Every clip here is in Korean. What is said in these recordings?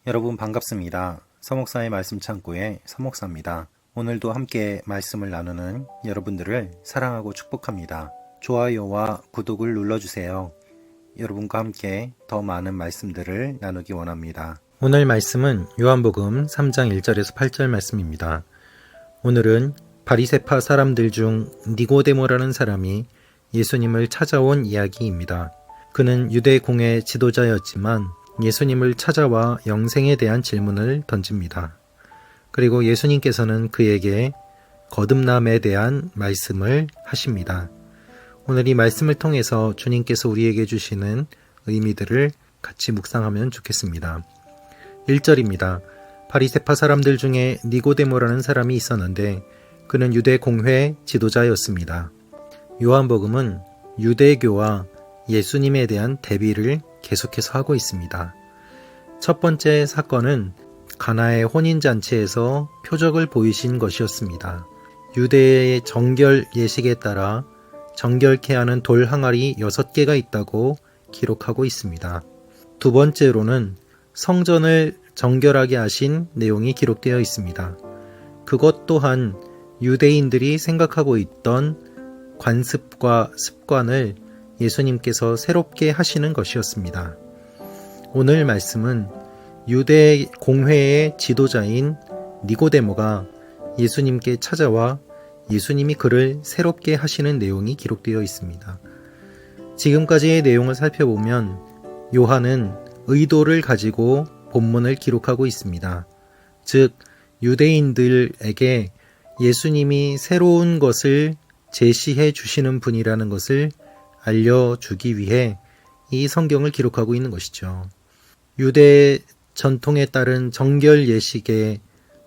여러분 반갑습니다. 서목사의 말씀 창고의 서목사입니다. 오늘도 함께 말씀을 나누는 여러분들을 사랑하고 축복합니다. 좋아요와 구독을 눌러주세요. 여러분과 함께 더 많은 말씀들을 나누기 원합니다. 오늘 말씀은 요한복음 3장 1절에서 8절 말씀입니다. 오늘은 바리새파 사람들 중 니고데모라는 사람이 예수님을 찾아온 이야기입니다. 그는 유대 공회 지도자였지만 예수님을 찾아와 영생에 대한 질문을 던집니다. 그리고 예수님께서는 그에게 거듭남에 대한 말씀을 하십니다. 오늘 이 말씀을 통해서 주님께서 우리에게 주시는 의미들을 같이 묵상하면 좋겠습니다. 1절입니다. 바리새파 사람들 중에 니고데모라는 사람이 있었는데 그는 유대 공회 지도자였습니다. 요한복음은 유대교와 예수님에 대한 대비를 계속해서 하고 있습니다. 첫 번째 사건은 가나의 혼인잔치에서 표적을 보이신 것이었습니다. 유대의 정결 예식에 따라 정결케 하는 돌 항아리 6개가 있다고 기록하고 있습니다. 두 번째로는 성전을 정결하게 하신 내용이 기록되어 있습니다. 그것 또한 유대인들이 생각하고 있던 관습과 습관을 예수님께서 새롭게 하시는 것이었습니다. 오늘 말씀은 유대 공회의 지도자인 니고데모가 예수님께 찾아와 예수님이 그를 새롭게 하시는 내용이 기록되어 있습니다. 지금까지의 내용을 살펴보면 요한은 의도를 가지고 본문을 기록하고 있습니다. 즉, 유대인들에게 예수님이 새로운 것을 제시해 주시는 분이라는 것을 알려주기 위해 이 성경을 기록하고 있는 것이죠. 유대 전통에 따른 정결 예식에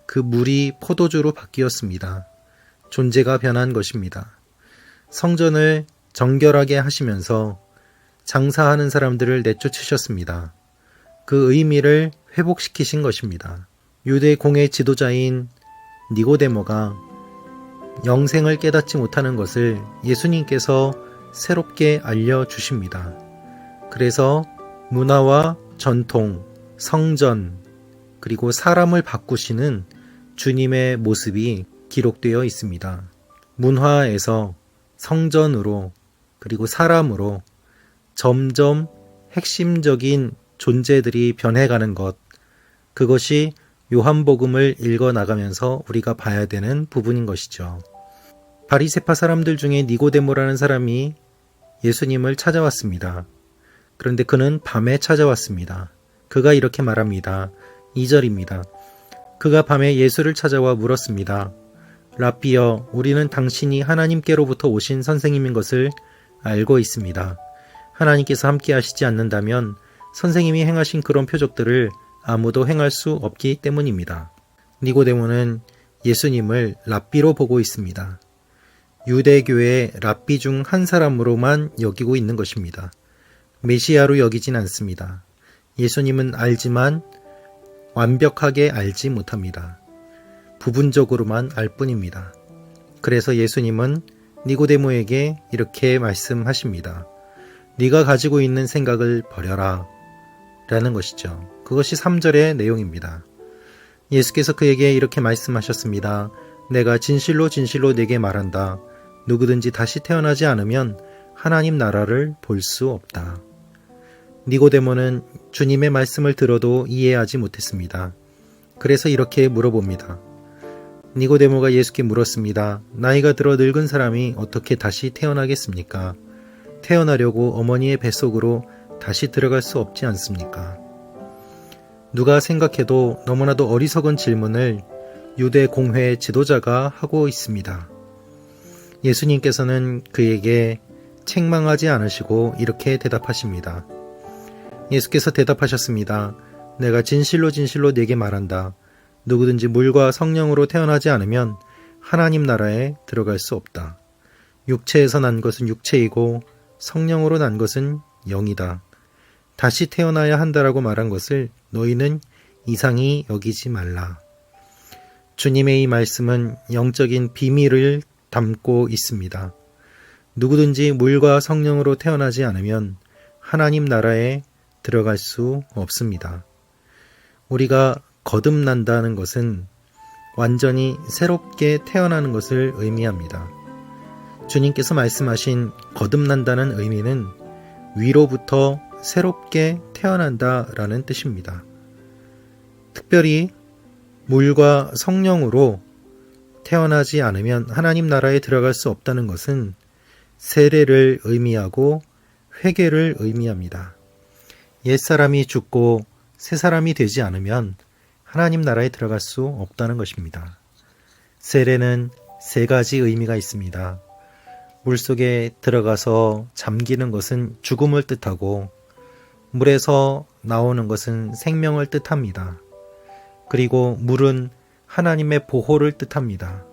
그 물이 포도주로 바뀌었습니다. 존재가 변한 것입니다. 성전을 정결하게 하시면서 장사하는 사람들을 내쫓으셨습니다. 그 의미를 회복시키신 것입니다. 유대 공회 지도자인 니고데모가 영생을 깨닫지 못하는 것을 예수님께서 새롭게 알려주십니다. 그래서 문화와 전통, 성전, 그리고 사람을 바꾸시는 주님의 모습이 기록되어 있습니다. 문화에서 성전으로 그리고 사람으로 점점 핵심적인 존재들이 변해가는 것, 그것이 요한복음을 읽어나가면서 우리가 봐야 되는 부분인 것이죠. 바리새파 사람들 중에 니고데모라는 사람이 예수님을 찾아왔습니다. 그런데 그는 밤에 찾아왔습니다. 그가 이렇게 말합니다. 2절입니다. 그가 밤에 예수를 찾아와 물었습니다. 라삐여, 우리는 당신이 하나님께로부터 오신 선생님인 것을 알고 있습니다. 하나님께서 함께 하시지 않는다면 선생님이 행하신 그런 표적들을 아무도 행할 수 없기 때문입니다. 니고데모는 예수님을 랍비로 보고 있습니다. 유대교의 랍비 중 한 사람으로만 여기고 있는 것입니다. 메시아로 여기진 않습니다. 예수님은 알지만 완벽하게 알지 못합니다. 부분적으로만 알 뿐입니다. 그래서 예수님은 니고데모에게 이렇게 말씀하십니다. 네가 가지고 있는 생각을 버려라 라는 것이죠. 그것이 3절의 내용입니다. 예수께서 그에게 이렇게 말씀하셨습니다. 내가 진실로 진실로 네게 말한다. 누구든지 다시 태어나지 않으면 하나님 나라를 볼 수 없다. 니고데모는 주님의 말씀을 들어도 이해하지 못했습니다. 그래서 이렇게 물어봅니다. 니고데모가 예수께 물었습니다. 나이가 들어 늙은 사람이 어떻게 다시 태어나겠습니까? 태어나려고 어머니의 뱃속으로 다시 들어갈 수 없지 않습니까? 누가 생각해도 너무나도 어리석은 질문을 유대 공회 지도자가 하고 있습니다. 예수님께서는 그에게 책망하지 않으시고 이렇게 대답하십니다. 예수께서 대답하셨습니다. 내가 진실로 진실로 네게 말한다. 누구든지 물과 성령으로 태어나지 않으면 하나님 나라에 들어갈 수 없다. 육체에서 난 것은 육체이고 성령으로 난 것은 영이다. 다시 태어나야 한다라고 말한 것을 너희는 이상히 여기지 말라. 주님의 이 말씀은 영적인 비밀을 담고 있습니다. 누구든지 물과 성령으로 태어나지 않으면 하나님 나라에 들어갈 수 없습니다. 우리가 거듭난다는 것은 완전히 새롭게 태어나는 것을 의미합니다. 주님께서 말씀하신 거듭난다는 의미는 위로부터 새롭게 태어난다라는 뜻입니다. 특별히 물과 성령으로 태어나지 않으면 하나님 나라에 들어갈 수 없다는 것은 세례를 의미하고 회개를 의미합니다. 옛사람이 죽고 새사람이 되지 않으면 하나님 나라에 들어갈 수 없다는 것입니다. 세례는 세 가지 의미가 있습니다. 물속에 들어가서 잠기는 것은 죽음을 뜻하고 물에서 나오는 것은 생명을 뜻합니다. 그리고 물은 하나님의 보호를 뜻합니다.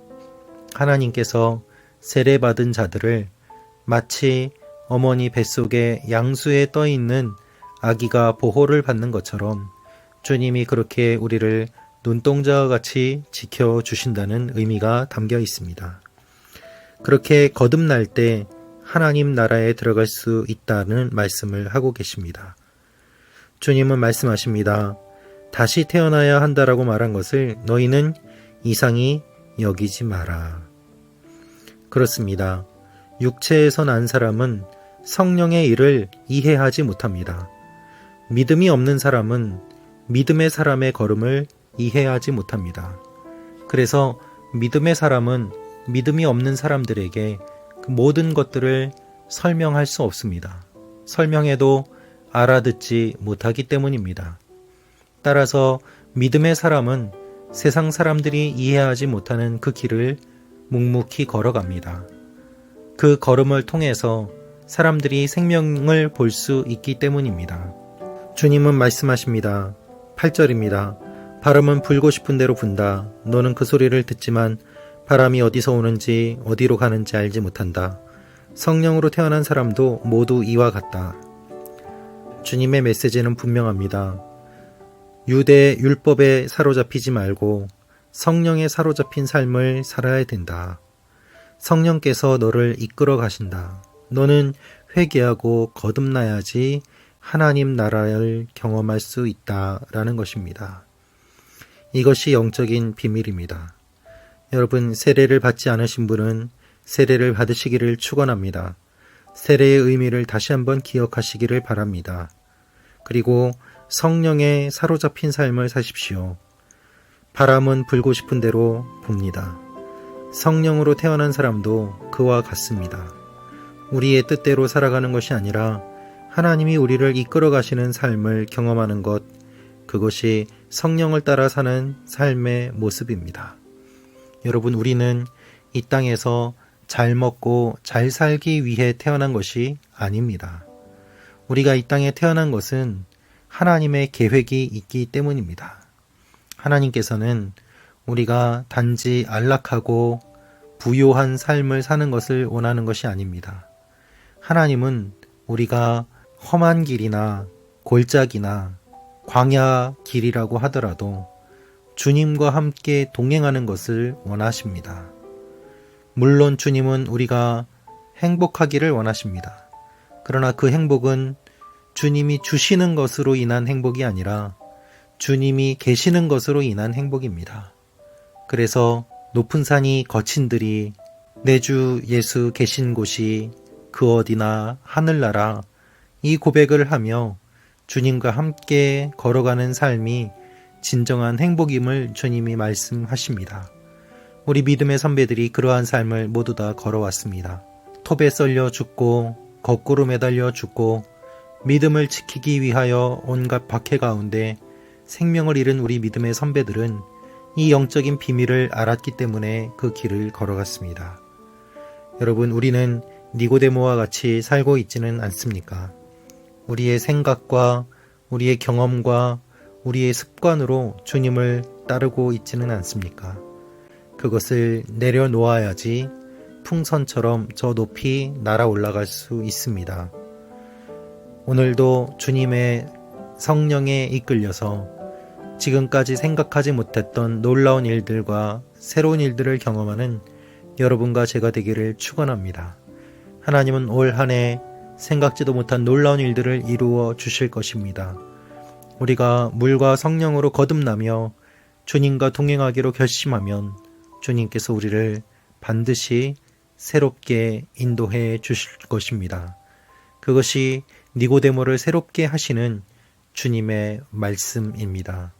하나님께서 세례받은 자들을 마치 어머니 뱃속에 양수에 떠있는 아기가 보호를 받는 것처럼 주님이 그렇게 우리를 눈동자와 같이 지켜주신다는 의미가 담겨 있습니다. 그렇게 거듭날 때 하나님 나라에 들어갈 수 있다는 말씀을 하고 계십니다. 주님은 말씀하십니다. 다시 태어나야 한다라고 말한 것을 너희는 이상히 여기지 마라. 그렇습니다. 육체에서 난 사람은 성령의 일을 이해하지 못합니다. 믿음이 없는 사람은 믿음의 사람의 걸음을 이해하지 못합니다. 그래서 믿음의 사람은 믿음이 없는 사람들에게 그 모든 것들을 설명할 수 없습니다. 설명해도 알아듣지 못하기 때문입니다. 따라서 믿음의 사람은 세상 사람들이 이해하지 못하는 그 길을 묵묵히 걸어갑니다. 그 걸음을 통해서 사람들이 생명을 볼 수 있기 때문입니다. 주님은 말씀하십니다. 8절입니다. 바람은 불고 싶은 대로 분다. 너는 그 소리를 듣지만 바람이 어디서 오는지 어디로 가는지 알지 못한다. 성령으로 태어난 사람도 모두 이와 같다. 주님의 메시지는 분명합니다. 유대 율법에 사로잡히지 말고 성령에 사로잡힌 삶을 살아야 된다. 성령께서 너를 이끌어 가신다. 너는 회개하고 거듭나야지 하나님 나라를 경험할 수 있다라는 것입니다. 이것이 영적인 비밀입니다. 여러분, 세례를 받지 않으신 분은 세례를 받으시기를 축원합니다. 세례의 의미를 다시 한번 기억하시기를 바랍니다. 그리고 성령에 사로잡힌 삶을 사십시오. 바람은 불고 싶은 대로 붑니다. 성령으로 태어난 사람도 그와 같습니다. 우리의 뜻대로 살아가는 것이 아니라 하나님이 우리를 이끌어 가시는 삶을 경험하는 것, 그것이 성령을 따라 사는 삶의 모습입니다. 여러분, 우리는 이 땅에서 잘 먹고 잘 살기 위해 태어난 것이 아닙니다. 우리가 이 땅에 태어난 것은 하나님의 계획이 있기 때문입니다. 하나님께서는 우리가 단지 안락하고 부요한 삶을 사는 것을 원하는 것이 아닙니다. 하나님은 우리가 험한 길이나 골짜기나 광야 길이라고 하더라도 주님과 함께 동행하는 것을 원하십니다. 물론 주님은 우리가 행복하기를 원하십니다. 그러나 그 행복은 주님이 주시는 것으로 인한 행복이 아니라 주님이 계시는 것으로 인한 행복입니다. 그래서 높은 산이 거친들이 내 주 예수 계신 곳이 그 어디나 하늘나라, 이 고백을 하며 주님과 함께 걸어가는 삶이 진정한 행복임을 주님이 말씀하십니다. 우리 믿음의 선배들이 그러한 삶을 모두 다 걸어왔습니다. 톱에 썰려 죽고 거꾸로 매달려 죽고 믿음을 지키기 위하여 온갖 박해 가운데 생명을 잃은 우리 믿음의 선배들은 이 영적인 비밀을 알았기 때문에 그 길을 걸어갔습니다. 여러분, 우리는 니고데모와 같이 살고 있지는 않습니까? 우리의 생각과 우리의 경험과 우리의 습관으로 주님을 따르고 있지는 않습니까? 그것을 내려놓아야지 풍선처럼 저 높이 날아 올라갈 수 있습니다. 오늘도 주님의 성령에 이끌려서 지금까지 생각하지 못했던 놀라운 일들과 새로운 일들을 경험하는 여러분과 제가 되기를 축원합니다. 하나님은 올 한 해 생각지도 못한 놀라운 일들을 이루어 주실 것입니다. 우리가 물과 성령으로 거듭나며 주님과 동행하기로 결심하면 주님께서 우리를 반드시 새롭게 인도해 주실 것입니다. 그것이 니고데모를 새롭게 하시는 주님의 말씀입니다.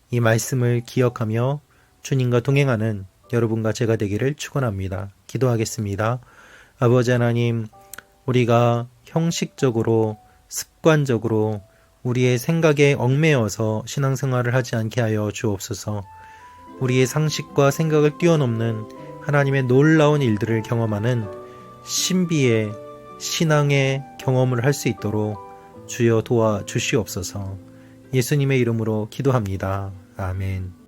이 말씀을 기억하며 주님과 동행하는 여러분과 제가 되기를 축원합니다. 기도하겠습니다. 아버지 하나님, 우리가 형식적으로 습관적으로 우리의 생각에 얽매여서 신앙생활을 하지 않게 하여 주옵소서. 우리의 상식과 생각을 뛰어넘는 하나님의 놀라운 일들을 경험하는 신비의 신앙의 경험을 할 수 있도록 주여 도와주시옵소서. 예수님의 이름으로 기도합니다. 아멘.